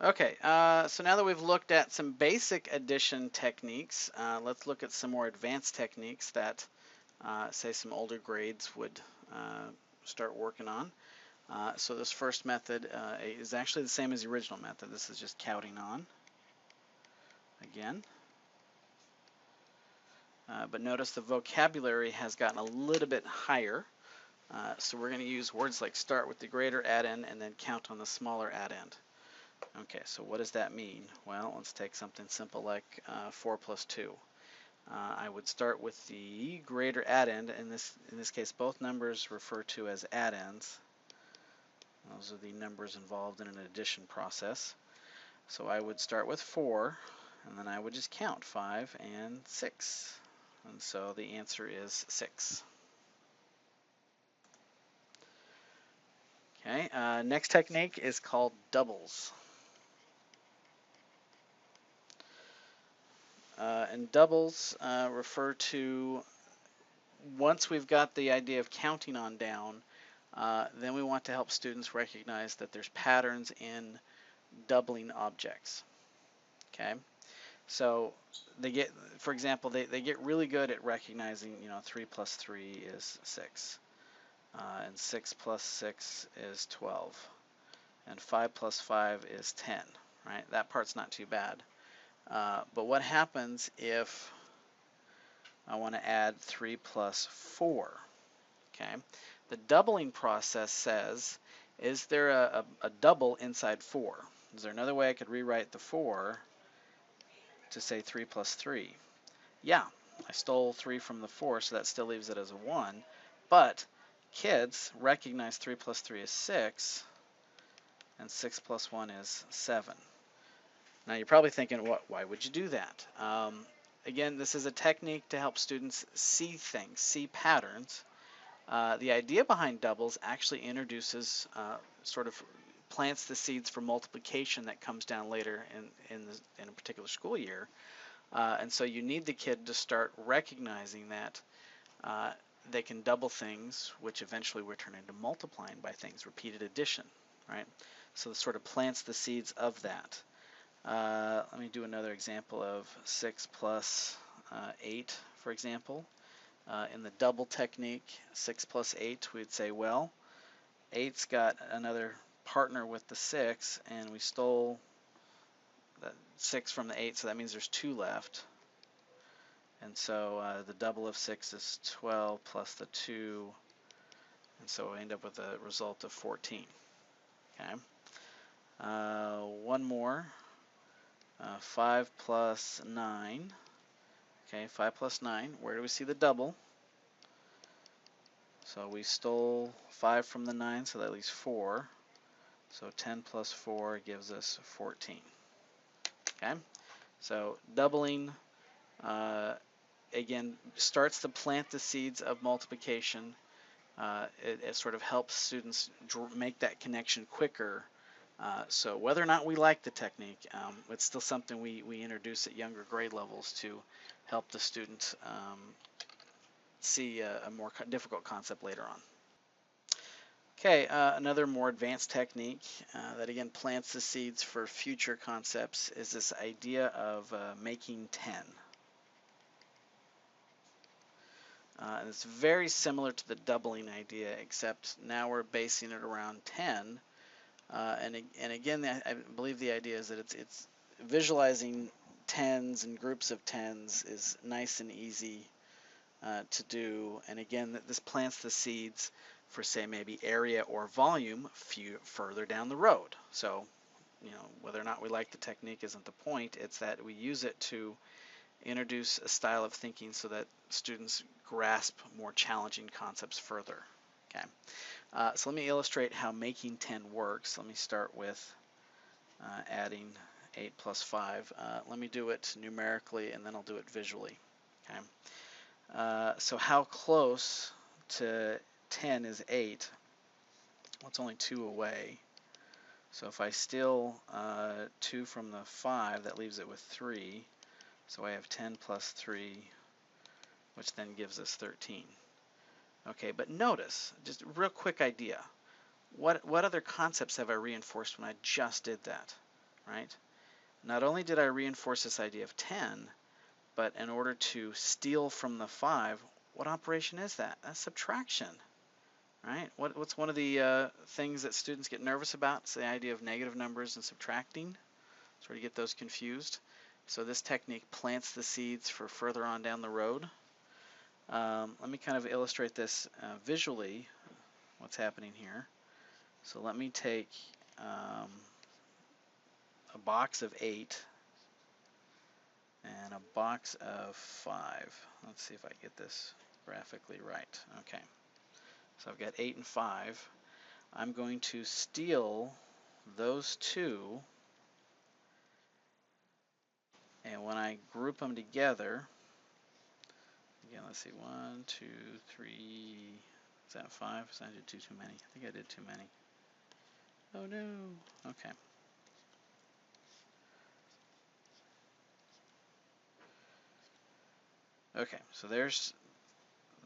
Okay, so now that we've looked at some basic addition techniques, let's look at some more advanced techniques that, say, some older grades would start working on. So this first method is actually the same as the original method. This is just counting on again. But notice the vocabulary has gotten a little bit higher. So we're going to use words like start with the greater addend and then count on the smaller addend. Okay, so what does that mean? Well, let's take something simple like 4 plus 2. I would start with the greater addend. In this case, both numbers refer to as addends. Those are the numbers involved in an addition process. So I would start with 4, and then I would just count 5 and 6. And so the answer is 6. Okay, next technique is called doubles. And doubles refer to, once we've got the idea of counting on down, then we want to help students recognize that there's patterns in doubling objects. Okay, so they get, for example, they get really good at recognizing, 3 plus 3 is 6, and 6 plus 6 is 12, and 5 plus 5 is 10, right? That part's not too bad. But what happens if I want to add 3 plus 4? Okay, the doubling process says, is there a double inside 4? Is there another way I could rewrite the 4 to say 3 plus 3? Yeah, I stole 3 from the 4, so that still leaves it as a 1. But kids recognize 3 plus 3 is 6, and 6 plus 1 is 7. Now you're probably thinking, why would you do that? Again, this is a technique to help students see things, see patterns. The idea behind doubles actually introduces, sort of plants the seeds for multiplication that comes down later in a particular school year. And so you need the kid to start recognizing that they can double things, which eventually will turn into multiplying by things, repeated addition, right? So this sort of plants the seeds of that. Let me do another example of 6 plus 8, for example. In the double technique, 6 plus 8, we'd say, well, 8's got another partner with the 6, and we stole the 6 from the 8, so that means there's 2 left. And so the double of 6 is 12 plus the 2, and so we end up with a result of 14. Okay. One more. 5 plus 9. Okay, 5 plus 9. Where do we see the double? So we stole 5 from the 9, so that leaves 4. So 10 plus 4 gives us 14. Okay, so doubling, again, starts to plant the seeds of multiplication. It sort of helps students make that connection quicker. So whether or not we like the technique, it's still something we introduce at younger grade levels to help the student see a more difficult concept later on. Okay, another more advanced technique that again plants the seeds for future concepts is this idea of making 10. And it's very similar to the doubling idea, except now we're basing it around 10. And again, I believe the idea is that it's visualizing tens and groups of tens is nice and easy to do. And again, this plants the seeds for, say, maybe area or volume further down the road. So, whether or not we like the technique isn't the point. It's that we use it to introduce a style of thinking so that students grasp more challenging concepts further. Okay, so let me illustrate how making 10 works. Let me start with adding 8 plus 5. Let me do it numerically, and then I'll do it visually. Okay. So how close to 10 is 8? Well, it's only 2 away. So if I steal 2 from the 5, that leaves it with 3. So I have 10 plus 3, which then gives us 13. Okay, but notice, just a real quick idea. What other concepts have I reinforced when I just did that? right? Not only did I reinforce this idea of 10, but in order to steal from the 5, what operation is that? That's subtraction, right? What's one of the things that students get nervous about? It's the idea of negative numbers and subtracting. Sort of get those confused. So this technique plants the seeds for further on down the road. Let me kind of illustrate this visually, what's happening here. So let me take a box of 8 and a box of 5. Let's see if I get this graphically right. Okay, so I've got 8 and 5. I'm going to steal those two, and when I group them together, again, let's see, 1, 2, 3, is that 5? So I did too many. I think I did too many. Oh no. Okay. Okay, so there's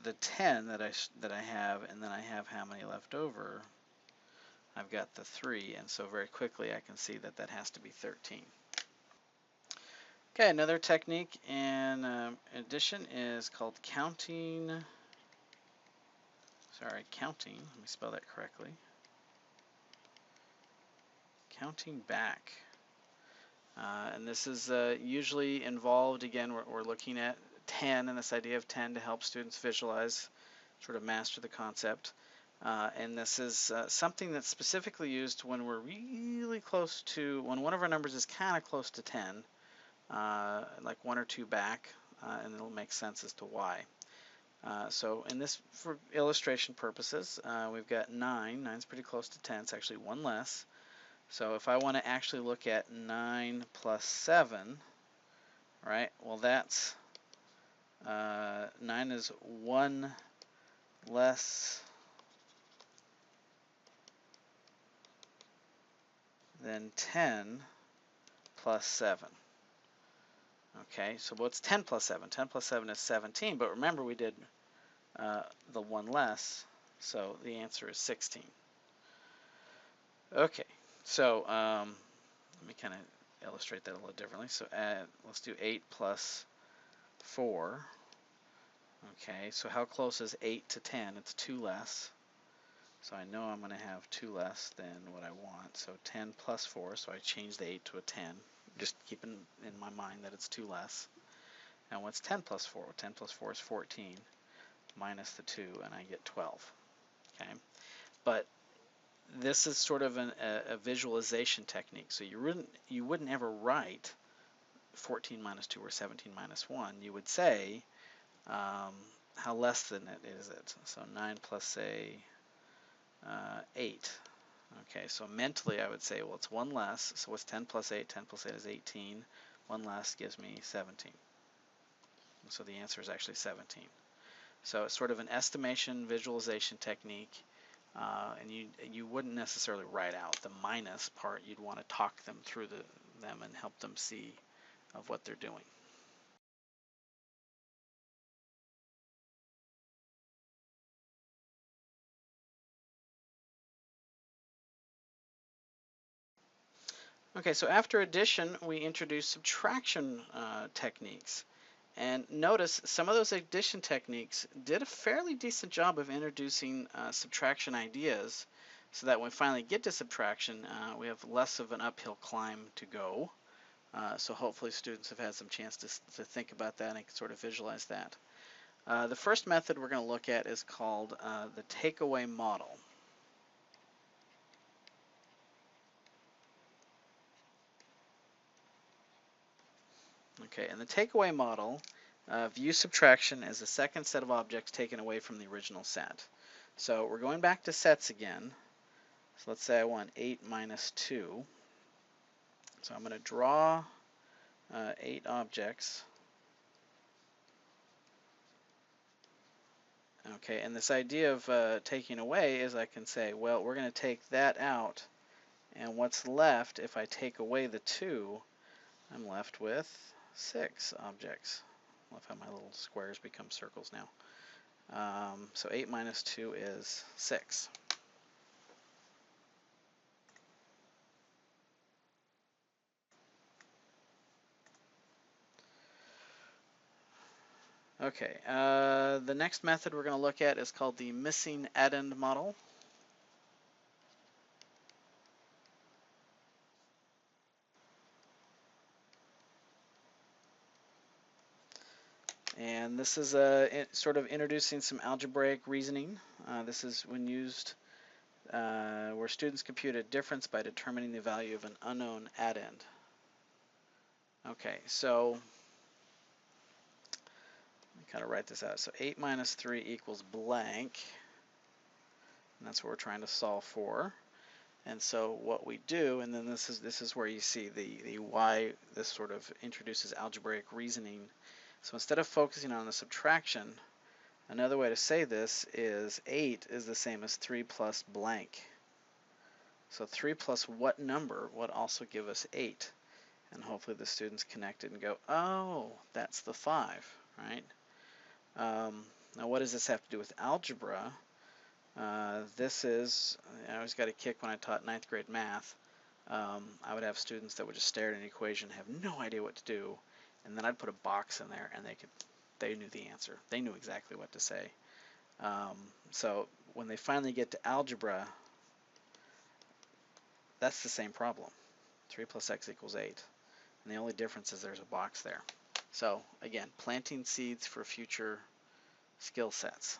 the 10 that I have, and then I have how many left over? I've got the 3, and so very quickly I can see that that has to be 13. Okay, another technique in addition is called counting. Counting. Let me spell that correctly. Counting back. And this is usually involved, again, we're looking at 10 and this idea of 10 to help students visualize, sort of master the concept. And this is something that's specifically used when we're really close to, when one of our numbers is kind of close to 10, like 1 or 2 back, and it'll make sense as to why. So in this, for illustration purposes, we've got 9. 9's pretty close to 10. It's actually 1 less. So if I want to actually look at 9 plus 7, right, well that's 9 is 1 less than 10 plus 7. Okay, so what's 10 plus 7? 10 plus 7 is 17, but remember we did the 1 less, so the answer is 16. Okay, so let me kind of illustrate that a little differently. So let's do 8 plus 4. Okay, so how close is 8 to 10? It's 2 less. So I know I'm going to have 2 less than what I want. So 10 plus 4, so I change the 8 to a 10. Just keeping in my mind that it's 2 less. And what's 10 plus 4? 10 plus 4 is 14, minus the 2, and I get 12. Okay, but this is sort of a visualization technique. So you wouldn't ever write 14 minus 2 or 17 minus 1. You would say, how less than it is it? So 9 plus, say, 8. Okay, so mentally I would say, well, it's 1 less. So what's 10 plus 8? 10 plus 8 is 18. 1 less gives me 17. And so the answer is actually 17. So it's sort of an estimation visualization technique. And you wouldn't necessarily write out the minus part. You'd want to talk them through them and help them see of what they're doing. Okay, so after addition, we introduce subtraction techniques. And notice some of those addition techniques did a fairly decent job of introducing subtraction ideas, so that when we finally get to subtraction, we have less of an uphill climb to go. So hopefully students have had some chance to think about that and can sort of visualize that. The first method we're going to look at is called the takeaway model. Okay, and the takeaway model views subtraction as the second set of objects taken away from the original set. So we're going back to sets again. So let's say I want 8 minus 2. So I'm going to draw 8 objects. Okay, and this idea of taking away is I can say, well, we're going to take that out, and what's left, if I take away the 2, I'm left with 6 objects. I love how my little squares become circles now. So 8 minus 2 is 6. Okay, the next method we're going to look at is called the missing addend model. And this is sort of introducing some algebraic reasoning. This is when used where students compute a difference by determining the value of an unknown addend. Okay, so let me kind of write this out. So 8 minus 3 equals blank. And that's what we're trying to solve for. And so what we do, and then this is where you see the why this sort of introduces algebraic reasoning. So instead of focusing on the subtraction, another way to say this is 8 is the same as 3 plus blank. So 3 plus what number would also give us 8? And hopefully the students connect it and go, oh, that's the 5, right? Now what does this have to do with algebra? This is, I always got a kick when I taught 9th grade math. I would have students that would just stare at an equation, have no idea what to do, and then I'd put a box in there and they knew the answer. They knew exactly what to say. So when they finally get to algebra, that's the same problem. 3 plus x equals 8. And the only difference is there's a box there. So again, planting seeds for future skill sets.